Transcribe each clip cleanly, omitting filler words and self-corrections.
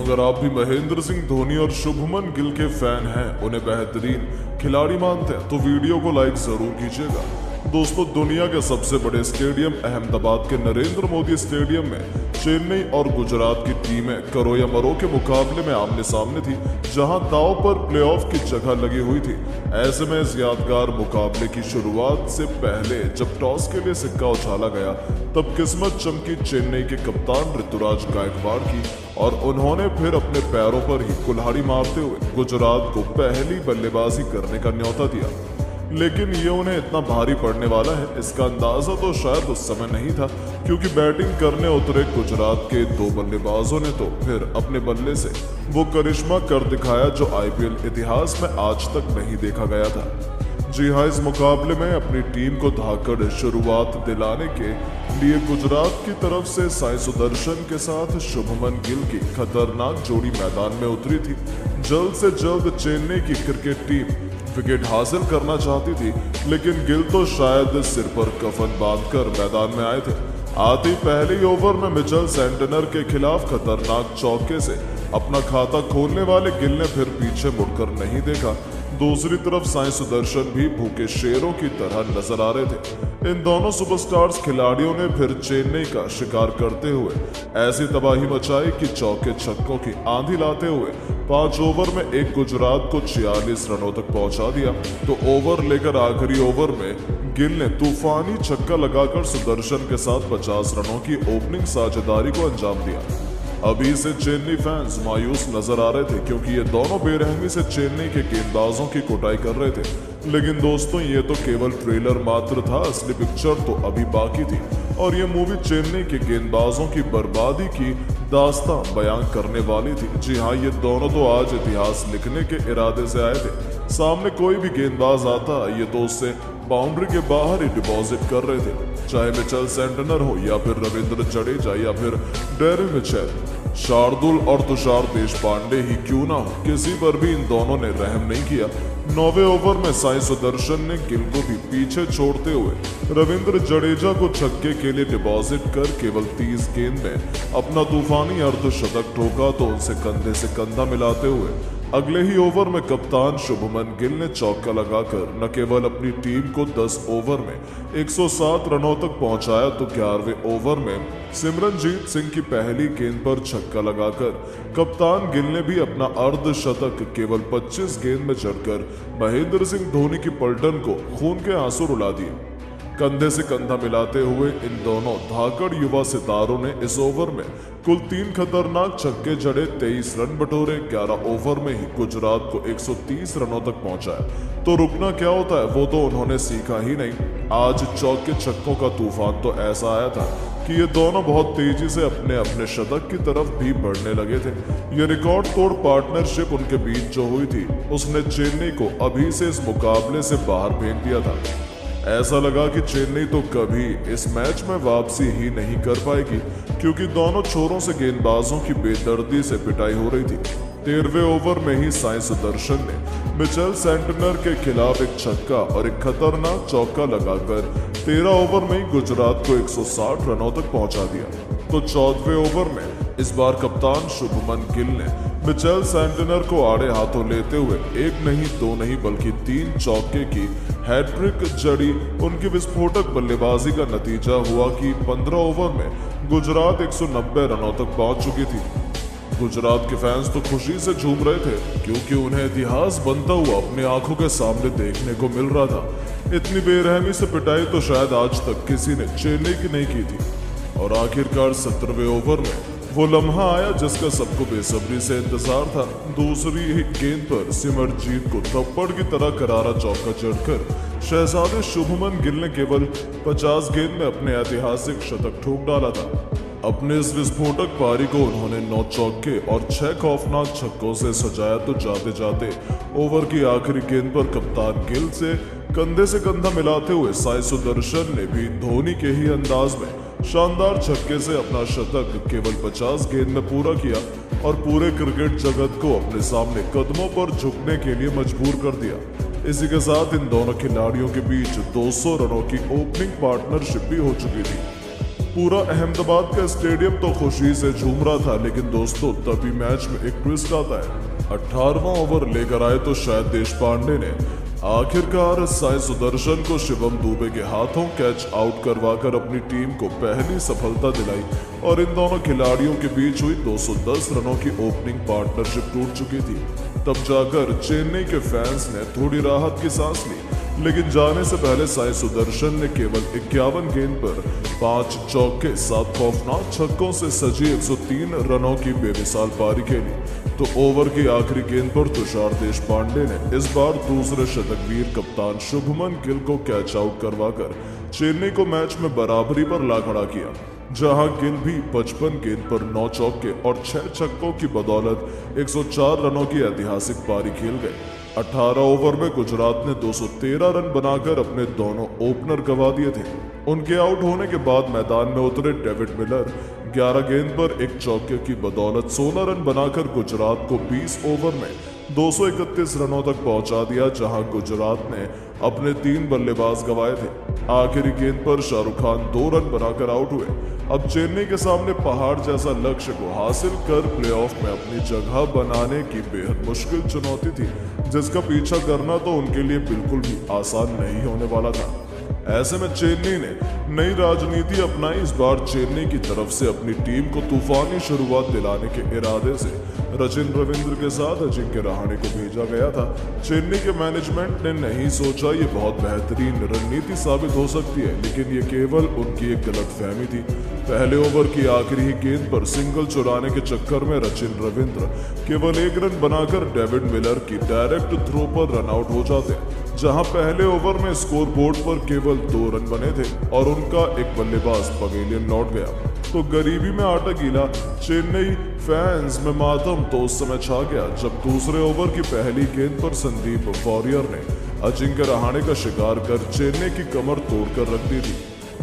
अगर आप भी महेंद्र सिंह धोनी और शुभमन गिल के फैन हैं, उन्हें बेहतरीन खिलाड़ी मानते हैं, तो वीडियो को लाइक जरूर कीजिएगा। दोस्तों, दुनिया के सबसे बड़े स्टेडियम अहमदाबाद के नरेंद्र मोदी स्टेडियम में चेन्नई और गुजरात की टीमें करो या मरो के मुकाबले में आमने सामने थी, जहां दांव पर प्लेऑफ की जगह लगी हुई थी। ऐसे में इस यादगार मुकाबले की शुरुआत से पहले जब टॉस के लिए सिक्का उछाला गया, तब किस्मत चमकी चेन्नई के कप्तान ऋतुराज गायकवाड़ की, और उन्होंने फिर अपने पैरों पर ही कुल्हाड़ी मारते हुए गुजरात को पहली बल्लेबाजी करने का न्योता दिया। लेकिन ये उन्हें इतना भारी पड़ने वाला है, इसका अंदाजा तो शायद उस समय नहीं था, क्योंकि बैटिंग करने उतरे गुजरात के दो बल्लेबाजों ने तो फिर अपने बल्ले से वो करिश्मा कर दिखाया जो आईपीएल इतिहास में आज तक नहीं देखा गया था। जी हाँ, इस मुकाबले में अपनी टीम को धाकड़ शुरुआत दिलाने के लिए गुजरात की तरफ से साई सुदर्शन के साथ शुभमन गिल की खतरनाक जोड़ी मैदान में उतरी थी। जल्द से जल्द चेन्नई की क्रिकेट टीम विकेट हासिल करना चाहती थी, लेकिन गिल तो शायद सिर पर कफन बांधकर मैदान में आए थे। आते ही पहले ही ओवर में मिचेल सेंटनर के खिलाफ खतरनाक चौके से अपना खाता खोलने वाले गिल ने फिर पीछे मुड़कर नहीं देखा। दूसरी तरफ साई सुदर्शन भी भूखे शेरों की तरह नजर आ रहे थे। इन दोनों सुपरस्टार्स खिलाड़ियों ने फिर चेन्नई का शिकार करते हुए ऐसी तबाही मचाई कि चौके छक्कों की आंधी लाते हुए 5 ओवर में एक गुजरात को 46 रनों तक पहुंचा दिया। तो ओवर लेकर आखिरी ओवर में गिल ने तूफानी छक्का लगाकर सुदर्शन के साथ 50 रनों की ओपनिंग साझेदारी को अंजाम दिया। अभी से चेन्नई फैंस मायूस नजर आ रहे थे, क्योंकि ये दोनों बेरहमी से चेन्नई के गेंदबाजों की कुटाई कर रहे थे। लेकिन दोस्तों, ये तो केवल ट्रेलर मात्र था, असली पिक्चर तो अभी बाकी थी, और ये मूवी चेन्नई के गेंदबाजों की बर्बादी की दास्तां बयान करने वाली थी। जी हाँ, ये दोनों तो आज इतिहास लिखने के इरादे से आए थे। सामने कोई भी गेंदबाज आता, ये तो उससे बाउंड्री के बाहर ही डिपॉजिट कर रहे थे, चाहे मिचेल सेंटनर हो या फिर रविंद्र जडेजा या फिर डेरिल मिचेल, शार्दुल और तुषार देशपांडे ही क्यों ना हो, किसी पर भी इन दोनों ने रहम नहीं किया। 9वें ओवर में साई सुदर्शन ने गिल को भी पीछे छोड़ते हुए रविंद्र जडेजा को छक्के के लिए डिपॉजिट कर केवल 30 गेंद में अपना तूफानी अर्धशतक ठोका, तो उनसे कंधे से कंधा मिलाते हुए अगले ही ओवर में कप्तान शुभमन गिल ने चौका लगाकर न केवल अपनी टीम को 10 ओवर में 107 रनों तक पहुंचाया, तो 11वें ओवर में सिमरनजीत सिंह की पहली गेंद पर छक्का लगाकर कप्तान गिल ने भी अपना अर्धशतक केवल 25 गेंद में चढ़कर महेंद्र सिंह धोनी की पलटन को खून के आंसू रुला दिए। कंधे से कंधा मिलाते हुए इन दोनों धाकड़ युवा सितारों ने इस ओवर में कुल 3 खतरनाक छक्के जड़े, 23 रन बटोरे। 11 ओवर में ही गुजरात को 130 रनों तक पहुंचाया। तो रुकना क्या होता है, वो तो उन्होंने सीखा ही नहीं। आज चौके छक्कों का तूफान तो ऐसा आया था कि ये दोनों बहुत तेजी से अपने अपने शतक की तरफ भी बढ़ने लगे थे। ये रिकॉर्ड तोड़ पार्टनरशिप उनके बीच जो हुई थी, उसने चेन्नई को अभी से इस मुकाबले से बाहर फेंक दिया था। ऐसा लगा कि चेन्नई तो कभी इस मैच में वापसी ही नहीं कर पाएगी, क्योंकि दोनों छोरों से गेंदबाजों की बेदर्दी से पिटाई हो रही थी। 13वें ओवर में ही साई सुदर्शन ने मिचेल सेंटनर के खिलाफ एक छक्का और एक खतरनाक चौका लगाकर 13 ओवर में ही गुजरात को 160 रनों तक पहुंचा दिया। तो 14वें ओवर में इस बार कप्तान शुभमन गिल ने मिचेल सेंटनर को आड़े हाथों लेते हुए एक नहीं, दो नहीं, बल्कि 3 चौके की हैट्रिक जड़ी। उनकी विस्फोटक बल्लेबाजी का नतीजा हुआ कि 15 ओवर में गुजरात 190 रनों तक पहुंच चुकी थी। गुजरात के फैंस तो खुशी से झूम रहे थे, क्योंकि उन्हें इतिहास बनता हुआ अपनी आंखों के सामने देखने को मिल रहा था। इतनी बेरहमी से पिटाई तो शायद आज तक किसी ने चेन्नई की नहीं की थी। और आखिरकार 17वें ओवर में वो लम्हा आया जिसका सबको बेसब्री से इंतजार था। दूसरी ही गेंद पर सिमरनजीत को थप्पड़ की तरह करारा चौका जड़कर शहजादे शुभमन गिल ने केवल 50 गेंद में अपने ऐतिहासिक शतक ठोक डाला था। अपने इस विस्फोटक पारी को उन्होंने 9 चौके और 6 खौफनाक छक्कों से सजाया। तो जाते जाते ओवर की आखिरी गेंद पर कप्तान गिल से कंधे से कंधा मिलाते हुए साई सुदर्शन ने भी धोनी के ही अंदाज में शानदार छक्के से अपना शतक केवल 50 गेंद में पूरा किया और पूरे क्रिकेट जगत को अपने सामने कदमों पर झुकने के लिए मजबूर कर दिया। इसी के साथ इन दोनों खिलाड़ियों के बीच 200 रनों की ओपनिंग पार्टनरशिप भी हो चुकी थी। पूरा अहमदाबाद का स्टेडियम तो खुशी से झूम रहा था, लेकिन दोस्तों तभी मैच में एक ट्विस्ट आता है। 18वां ओवर लेकर आए तो शायद देश पांडे ने आखिरकार साई सुदर्शन को शिवम दुबे के हाथों कैच आउट करवाकर अपनी टीम को पहली सफलता दिलाई और इन दोनों खिलाड़ियों के बीच हुई 210 रनों की ओपनिंग पार्टनरशिप टूट चुकी थी। तब जाकर चेन्नई के फैंस ने थोड़ी राहत की सांस ली, लेकिन जाने से पहले साई सुदर्शन ने केवल 51 गेंद पर 5 चौके 7 खौफनाक छक्कों से सजी 103 रनों की बेमिसाल पारी खेली। तो ओवर की आखिरी गेंद पर तुषार देशपांडे ने इस बार दूसरे शतकवीर कप्तान शुभमन गिल को कैच आउट करवाकर चेन्नई को मैच में बराबरी पर ला खड़ा किया, जहां गिल भी 55 गेंद पर 9 चौके और 6 छक्कों की बदौलत 104 रनों की ऐतिहासिक पारी खेल गए। 18 ओवर में गुजरात ने 213 रन बनाकर अपने दोनों ओपनर गंवा दिए थे। उनके आउट होने के बाद मैदान में उतरे डेविड मिलर 11 गेंद पर 1 चौके की बदौलत 16 रन बनाकर गुजरात को 20 ओवर में 231 रनों तक पहुंचा दिया, जहां गुजरात ने अपने 3 बल्लेबाज गंवाए थे। आखिरी गेंद पर शाहरुख खान 2 रन बनाकर आउट हुए। अब चेन्नई के सामने पहाड़ जैसा लक्ष्य को हासिल कर प्लेऑफ में अपनी जगह बनाने की बेहद मुश्किल चुनौती थी, जिसका पीछा करना तो उनके लिए बिल्कुल भी आसान नहीं होने वाला था। ऐसे में चेन्नई ने नई राजनीति अपनाई। इस बार चेन्नई की तरफ से अपनी टीम को तूफानी शुरुआत दिलाने के इरादे से रचिन रविंद्र के साथ अजिंक्य रहाणे को भेजा गया था। चेन्नई के मैनेजमेंट ने नहीं सोचा ये बहुत बेहतरीन रणनीति साबित हो सकती है, लेकिन ये केवल उनकी एक गलतफहमी थी। पहले ओवर की आखिरी ही गेंद पर सिंगल चुराने के चक्कर में रचिन रविंद्र केवल 1 रन बनाकर डेविड मिलर की डायरेक्ट थ्रो पर रन आउट हो जाते, जहां पहले ओवर में स्कोर बोर्ड पर केवल 2 रन बने थे और उनका एक बल्लेबाज पवेलियन लौट गया। तो गरीबी में आटा गीला चेन्नई फैंस में मातम तो उस समय छा गया जब दूसरे ओवर की पहली गेंद पर संदीप वॉरियर ने अजिंक्य रहाणे का शिकार कर चेन्नई की कमर तोड़कर रख दी थी,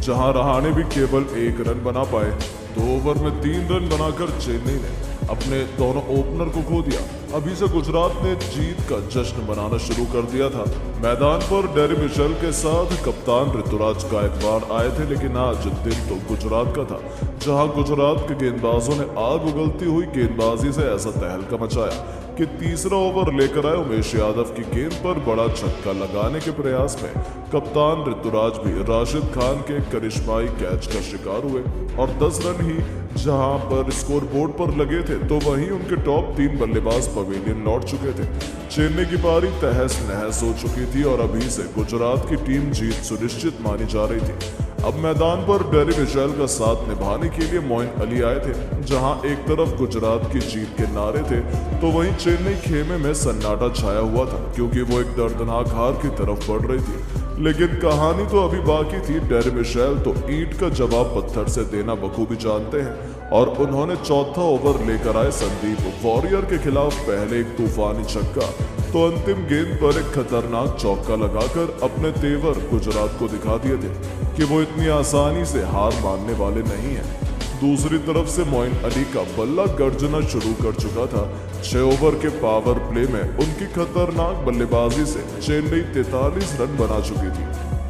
जहां रहाणे भी केवल 1 रन बना पाए। 2 ओवर में 3 रन बनाकर चेन्नई ने अपने दोनों ओपनर को खो दिया। अभी से गुजरात ने जीत का जश्न मनाना शुरू कर दिया था। मैदान पर डेरी मिशेल के साथ कप्तान ऋतुराज गायकवाड़ आए थे, लेकिन आज दिन तो गुजरात का था, जहां गुजरात के गेंदबाजों ने आग उगलती हुई गेंदबाजी से ऐसा तहलका मचाया कि तीसरा ओवर लेकर आए उमेश यादव की गेंद पर बड़ा छक्का लगाने के प्रयास में कप्तान ऋतुराज भी राशिद खान के करिश्माई कैच का शिकार हुए और 10 रन ही जहां पर स्कोर बोर्ड पर लगे थे, तो वहीं उनके टॉप 3 बल्लेबाज पवेलियन लौट चुके थे। चेन्नई की पारी तहस नहस हो चुकी थी और अभी से गुजरात की टीम जीत सुनिश्चित मानी जा रही थी। अब मैदान पर डेरी मिशेल का साथ निभाने के लिए मोइन अली आए थे। जहां एक तरफ गुजरात की जीत के नारे थे, तो वहीं चेन्नई खेमे में सन्नाटा छाया हुआ था, क्योंकि वो एक दर्दनाक हार की तरफ बढ़ रही थी। लेकिन कहानी तो अभी बाकी थी। डेरी मिशेल तो ईंट का जवाब पत्थर से देना बखूबी जानते हैं और उन्होंने चौथा ओवर लेकर आए संदीप वॉरियर के खिलाफ पहले एक तूफानी छक्का तो अंतिम गेंद पर एक खतरनाक चौका लगाकर अपने तेवर गुजरात को दिखा दिए थे कि वो इतनी आसानी से हार मानने वाले नहीं हैं। दूसरी तरफ से मोइन अली का बल्ला गर्जना शुरू कर चुका था। 6 ओवर के पावर प्ले में उनकी खतरनाक बल्लेबाजी से चेन्नई 43 रन बना चुकी थी।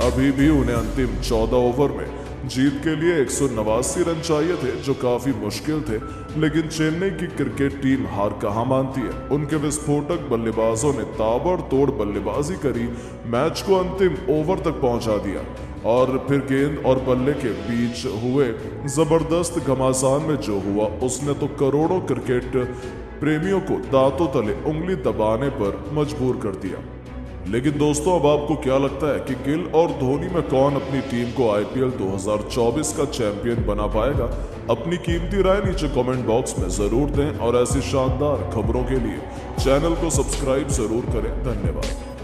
अभी भी उन्हें अंतिम 14 ओवर में जीत के लिए 189 रन चाहिए थे, जो काफी मुश्किल थे, लेकिन चेन्नई की क्रिकेट टीम हार कहां मानती है। उनके विस्फोटक बल्लेबाजों ने ताबड़तोड़ बल्लेबाजी करी, मैच को अंतिम ओवर तक पहुंचा दिया और फिर गेंद और बल्ले के बीच हुए जबरदस्त घमासान में जो हुआ उसने तो करोड़ों क्रिकेट प्रेमियों को दांतों तले उंगली दबाने पर मजबूर कर दिया। लेकिन दोस्तों, अब आपको क्या लगता है कि गिल और धोनी में कौन अपनी टीम को IPL 2024 का चैंपियन बना पाएगा? अपनी कीमती राय नीचे कमेंट बॉक्स में जरूर दें और ऐसी शानदार खबरों के लिए चैनल को सब्सक्राइब जरूर करें। धन्यवाद।